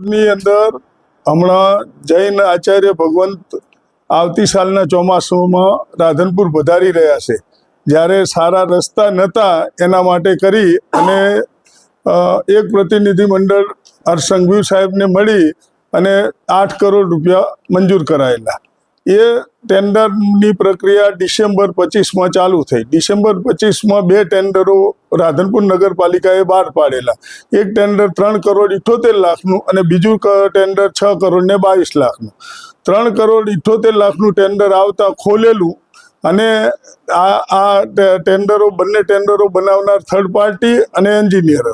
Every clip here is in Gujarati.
ની અંદર હમણાં જૈન આચાર્ય ભગવંત આવતી સાલના ચોમાસામાં રાધનપુર પધારી રહ્યા છે. જ્યારે સારા રસ્તા નહોતા એના માટે કરી અને એક પ્રતિનિધિ મંડળ હર્ષ સંઘવી સાહેબને મળી અને 8 કરોડ રૂપિયા મંજૂર કરાયેલા. એ ટેન્ડરની પ્રક્રિયા ડિસેમ્બર 25માં ચાલુ થઈ. ડિસેમ્બર 25માં 2 ટેન્ડરો રાધનપુર નગરપાલિકાએ બહાર પાડેલા. એક ટેન્ડર 3,78,00,000નું અને બીજું ટેન્ડર 6,22,00,000નું. 3,78,00,000નું ટેન્ડર આવતા ખોલેલું અને બંને ટેન્ડરો બનાવનાર થર્ડ પાર્ટી અને એન્જિનિયર.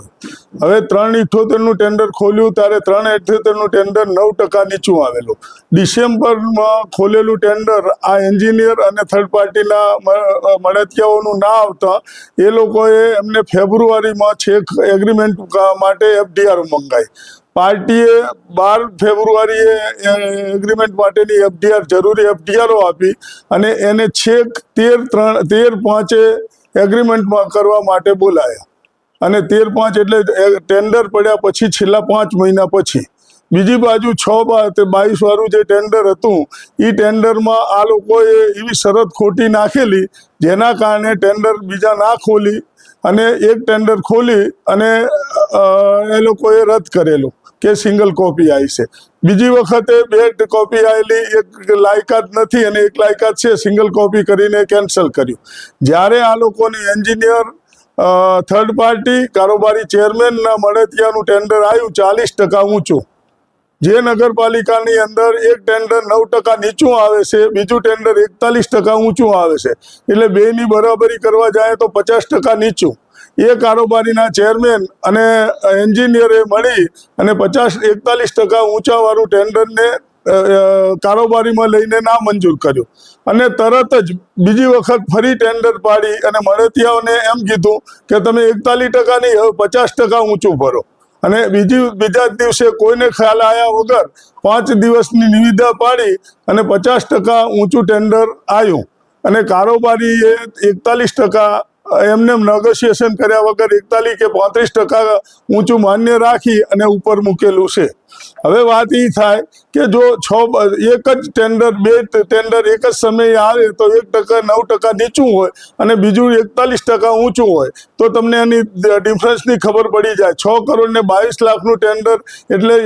હવે 3,78,00,000નું ટેન્ડર ખોલ્યું ત્યારે 3,78,00,000નું ટેન્ડર 9% નીચું આવેલું. ડિસેમ્બરમાં ખોલેલું ટેન્ડર આ એન્જિનિયર અને થર્ડ પાર્ટીના મળતિયાઓનું ના આવતા એ લોકોએ એમને ફેબ્રુઆરીમાં છેક એગ્રીમેન્ટ માટે FDR મંગાવી. પાર્ટીએ 12 ફેબ્રુઆરીએ એગ્રીમેન્ટ માટેની જરૂરી FDRઓ આપી અને એને છેક 13/5 એગ્રીમેન્ટમાં કરવા માટે બોલાયા. અને 13/5 એટલે ટેન્ડર પડ્યા પછી છેલ્લા 5 મહિના પછી. બીજી બાજુ 6/22 વાળું જે ટેન્ડર હતું એ ટેન્ડરમાં આ લોકોએ એવી શરત ખોટી નાખેલી જેના કારણે ટેન્ડર બીજા ના ખોલી અને એક ટેન્ડર ખોલી અને એ લોકોએ રદ કરેલું કે સિંગલ કોપી આવી છે. બીજી વખતે 2 કોપી આવેલી, એક લાયકાત નથી અને એક લાયકાત છે, સિંગલ કોપી કરીને કેન્સલ કર્યું. જ્યારે આ લોકોની એન્જિનિયર થર્ડ પાર્ટી કારોબારી ચેરમેનના મળતિયાનું ટેન્ડર આવ્યું 40% ઊંચું. જે નગરપાલિકાની અંદર એક ટેન્ડર 9% નીચું આવે છે, બીજું ટેન્ડર 41% ઊંચું આવે છે, એટલે બેની બરાબરી કરવા જાય તો 50% નીચું. એ કારોબારીના ચેરમેન અને એન્જિનિયરે મળી અને 41% ઊંચાવાળું ટેન્ડરને કારોબારીમાં લઈને ના મંજૂર કર્યું અને તરત જ બીજી વખત ફરી ટેન્ડર પાડી અને મળતિયાઓને એમ કીધું કે તમે 41% નહીં, હવે 50% ઊંચું ભરો. અને બીજા દિવસે કોઈને ખ્યાલ આવ્યા વગર 5 દિવસની નિવિદા પાડી અને 50% ઊંચું ટેન્ડર આવ્યું અને કારોબારીએ 41% એમને નેગોશિએશન કર્યા વગર 41 કે 35% ઊંચું માન્ય રાખી અને ઉપર મૂકેલું છે. હવે વાત એ થાય કે જો એક જ ટેન્ડર 2 ટેન્ડર એક જ સમયે આવે તો 1% 9% નીચું હોય અને બીજું 41% ઊંચું હોય તો તમને એની ડિફરન્સની ખબર પડી જાય. 6,22,00,000નું ટેન્ડર એટલે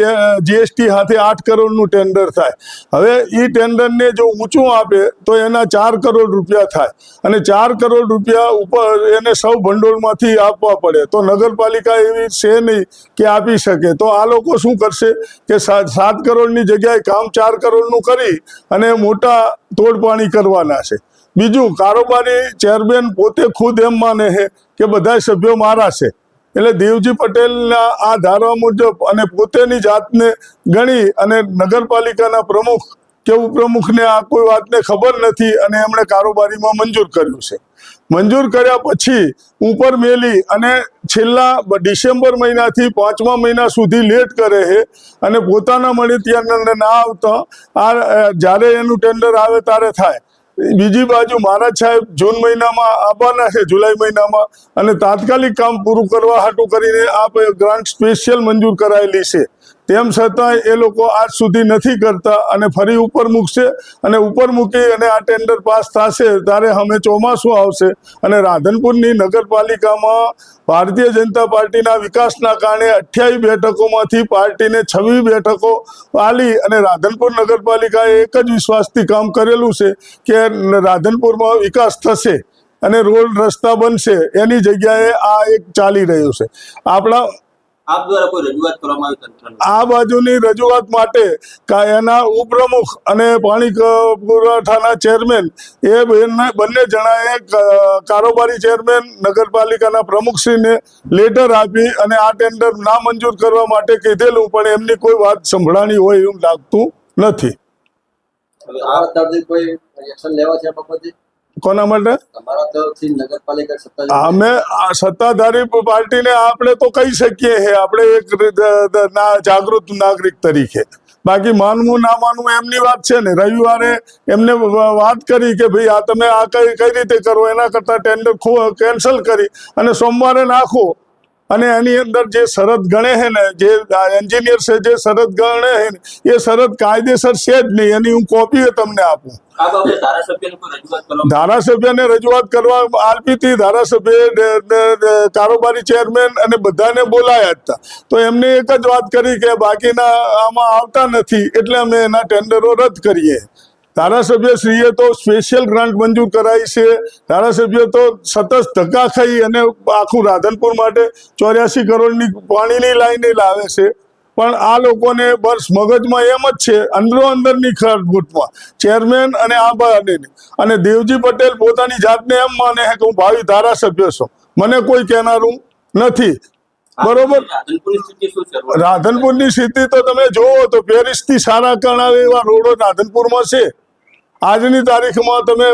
GST સાથે 8 કરોડનું ટેન્ડર થાય. હવે એ ટેન્ડરને જો ઊંચું આપે તો એના 4 કરોડ રૂપિયા થાય અને 4 કરોડ રૂપિયા ઉપર એને સૌ ભંડોળમાંથી આપવા પડે. તો નગરપાલિકા એવી છે નહીં કે આપી શકે. તો આ લોકો શું કરશે કે 7 કરોડની જગ્યાએ કામ 4 કરોડનું કરી અને મોટા તોડપાણી કરવાના છે. બીજું, કારોબારી ચેરમેન પોતે ખુદ એમ માને છે કે બધા સભ્યો મારા છે, એટલે દેવજી પટેલના આ ધારવા મુજબ અને પોતેની જાતને ગણી અને નગરપાલિકાના પ્રમુખ કે ઉપપ્રમુખને આ કોઈ વાતને ખબર નથી અને એમણે કારોબારીમાં મંજૂર કર્યું છે. મંજૂર કર્યા પછી ઉપર મેલી અને છેલ્લા ડિસેમ્બર મહિનાથી 5મા મહિના સુધી લેટ કરે છે અને પોતાના મળતિયાને ના આવતા જ્યારે એનું ટેન્ડર આવે ત્યારે થાય. બીજી બાજુ મહારાજ સાહેબ જૂન મહિનામાં આવવાના છે, જુલાઈ મહિનામાં, અને તાત્કાલિક કામ પૂરું કરવા હાટું કરીને આ ગ્રાન્ટ સ્પેશિયલ મંજૂર કરાયેલી છે. તેમ છતાં એ લોકો આજ સુધી નથી કરતા અને ફરી ઉપર મૂકશે અને ઉપર મૂકી અને આ ટેન્ડર પાસ થશે ત્યારે અમે ચોમાસું આવશે અને રાધનપુરની નગરપાલિકામાં ભારતીય જનતા પાર્ટીના વિકાસના કારણે 28 બેઠકોમાંથી પાર્ટીને 26 બેઠકો આલી અને રાધનપુર નગરપાલિકાએ એક જ વિશ્વાસથી કામ કરેલું છે કે રાધનપુરમાં વિકાસ થશે અને રોડ રસ્તા બનશે. એની જગ્યાએ આ એક ચાલી રહ્યું છે. આપણા આપ દ્વારા કોઈ રજૂઆત કરવામાં આવી? આ બાજુની રજૂઆત માટે એના ઉપપ્રમુખ અને પાણી પુરવઠાના ચેરમેન એ બંને જણાએ કારોબારી ચેરમેન નગરપાલિકાના પ્રમુખશ્રીને લેટર આપી અને આ ટેન્ડર ના મંજૂર કરવા માટે કીધેલું, પણ એમની કોઈ વાત સંભળાણી હોય એવું લાગતું નથી. કોના માટે? અમે સત્તાધારી પાર્ટીને આપણે તો કહી શકીએ છે, આપણે એક જાગૃત નાગરિક તરીકે. બાકી માનવું ના માનવું એમની વાત છે ને. રવિવારે એમને વાત કરી કે ભાઈ આ તમે આ કઈ રીતે કરો, એના કરતા ટેન્ડર કેન્સલ કરી અને સોમવારે નાખો અને એની અંદર જે શરત ગણે છે ને, જે એન્જિનિયર છે જે શરત ગણે છે ને, એ શરત કાયદેસર છે જ નહીં. એની હું કોપી તમને આપું. આ બાબતે ધારાસભ્યને કોઈ રજૂઆત કરવામાં ધારાસભ્યને રજૂઆત કરવા આપી હતી. ધારાસભ્ય કારોબારી ચેરમેન અને બધાને બોલાયા હતા. તો એમને એક જ વાત કરી કે બાકીના આમાં આવતા નથી, એટલે અમે એના ટેન્ડરો રદ કરીએ. ધારાસભ્યશ્રીએ તો સ્પેશિયલ ગ્રાન્ટ મંજૂર કરાઈ છે. ધારાસભ્ય તો સતત ધક્કા ખાઈ અને આખું રાધનપુર માટે 84 કરોડની પાણીની લાઈને લાવે છે. પણ આ લોકોને બસ મગજમાં એમ જ છે, અંદરો અંદરની ખરબૂટમાં ચેરમેન અને આ બધાની. અને દેવજી પટેલ પોતાની જાતને એમ માને છે કે હું ભાવિ ધારાસભ્ય છું, મને કોઈ કહેનારું નથી. બરોબર. રાધનપુરની સ્થિતિ શું છે? રાધનપુરની સ્થિતિ તો તમે જોવો તો પેરિસથી સારા કણાવે એવા રોડો રાધનપુરમાં છે. આજની તારીખમાં તમે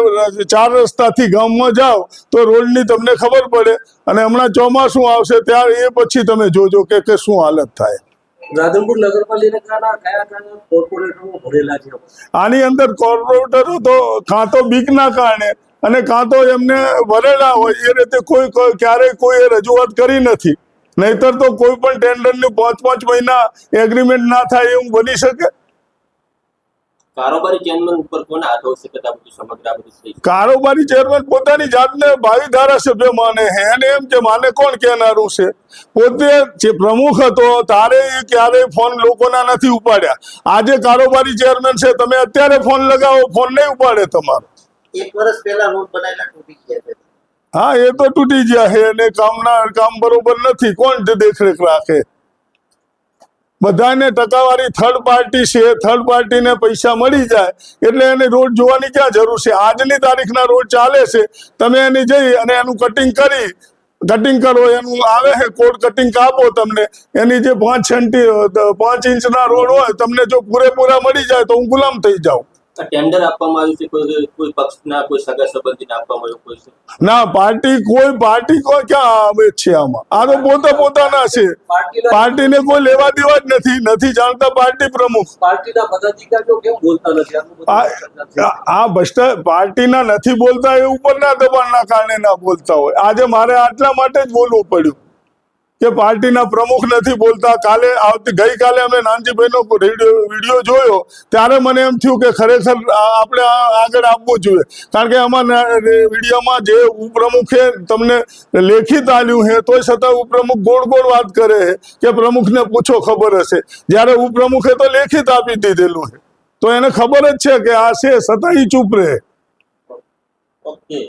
4 રસ્તાથી ગામમાં જાઓ તો રોડની તમને ખબર પડે. અને હમણાં ચોમાસું આવશે ત્યારે એ પછી તમે જોજો કે શું હાલત થાય. રાધનપુર નગરપાલિકાના કયા કોર્પોરેટરો ભરેલા છે? આની અંદર કોર્પોરેટરો તો કાં તો બીકના કારણે અને કાં તો એમને ભરેલા હોય એ રીતે ક્યારેય કોઈ રજૂઆત કરી નથી. નહીતર તો કોઈ પણ ટેન્ડરની 5 મહિના એગ્રીમેન્ટ ના થાય એવું બની શકે. કારોબારી ચેરમેન ઉપર કોને હાથ હોઈ શકે? આ બધું સમગ્ર આ બધી સ્થિતિ. કારોબારી ચેરમેન પોતાની જાતને ભાવિ ધારાસભ્ય માને છે. એને એમ કે માને કોણ કહેનારું છે. પોતે જે પ્રમુખ હતો તારે એ ક્યારેય ફોન લોકોના નથી ઉપાડ્યા. આજે કારોબારી ચેરમેન છે, તમે અત્યારે ફોન લગાવો, ફોન નહીં ઉપાડે તમારો. 1 વર્ષ પહેલા રોડ બનાવેલા તૂટી ગયા છે. હા, એ તો તૂટી ગયા છે અને કામ બરોબર નથી. કોણ દેખરેખ રાખે? બધાને ટકાવારી થર્ડ પાર્ટી છે. થર્ડ પાર્ટીને પૈસા મળી જાય એટલે એને રોડ જોવાની ક્યાં જરૂર છે? આજની તારીખના રોડ ચાલે છે, તમે એની જઈ અને એનું કટિંગ કરો. એનું આવે છે કોડ કટિંગ કાપો. તમને એની જે 5 ઇંચના રોડ હોય તમને જો પૂરેપૂરા મળી જાય તો હું ગુલામ થઈ જાઉં. આ ટેન્ડર આપવામાં આવ્યું છે કોઈ પક્ષના કોઈ સગા સંબંધીને આપવામાં આવ્યું કોઈ છે? ના, પાર્ટી કોઈ ક્યાં આવે છે આમાં? આ તો પોતાના છે. પાર્ટીને કોઈ લેવા દેવા જ નથી જાણતા. પાર્ટી પ્રમુખ પાર્ટીના પદાધિકારીઓ કેમ બોલતા નથી? આ પાર્ટીના નથી બોલતા એ ઉપરના દબાણના કારણે ના બોલતા હોય. આજે મારે આટલા માટે જ બોલવું પડ્યું કે પાર્ટીના પ્રમુખ નથી બોલતા. ગઈકાલે અમે નાનજીભાઈનો વિડીયો જોયો ત્યારે મને એમ થયું કે ખરેખર આપણે આગળ આપવું જોઈએ. કારણ કે અમારા વિડીયોમાં જે ઉપપ્રમુખે તમને લેખિત આલ્યું છે તોય છતાં ઉપપ્રમુખ ગોળ વાત કરે છે કે પ્રમુખને પૂછો, ખબર હશે. જ્યારે ઉપપ્રમુખે તો લેખિત આપી દીધેલું છે તો એને ખબર જ છે કે આ છે, છતાં એ ચૂપ રહે. ઓકે.